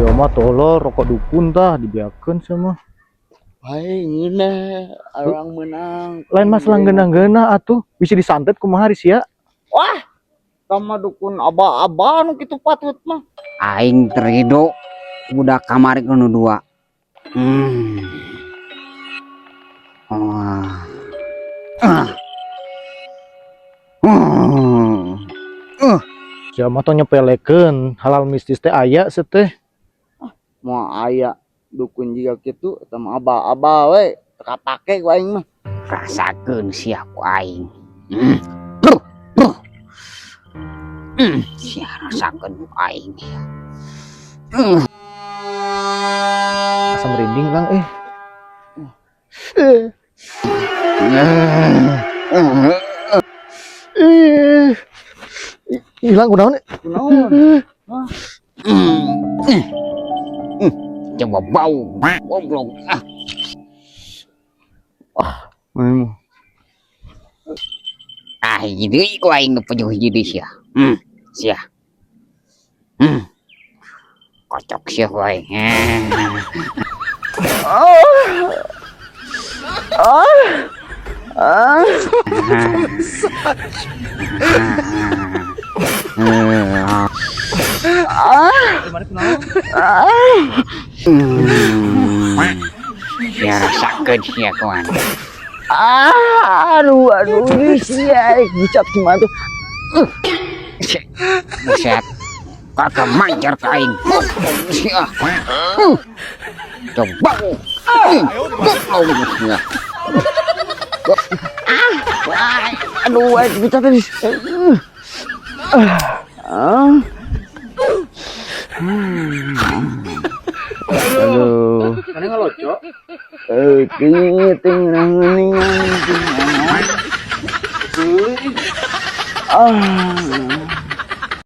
Iya mah tolol rokok dukun tah dibiarkan sama. Hai ngena orang menang. Lain masalah geuna-geuna atuh bisa disantet kumaha sia. Wah, sama dukun aba-aba nu kitu patut mah. Aing terido budak kamari nu dua. Wah. Sia mah tong nyepelekeun halal mistis teh aya seteh. Mau aya dukun juga kitu sama aba-aba we teka pake ku aing mah. Rasakeun sia ku aing. Sia rasakeun ku aing. Asa merinding Kang hilang kunaon? Kunaon? Coba bau goblok. Memang. Jadi ku aing nupujuh jadi sia. Sia. Kocok sia ku aing. Ya rasakeun sia kawan. Aduh ini sia gucat cuma tuh. Buset. Kakak manjar ka aing. Sia. Coba. Aduh gucat tadi. Aduh. Mana ngelocok? Kingiting nangeuningan.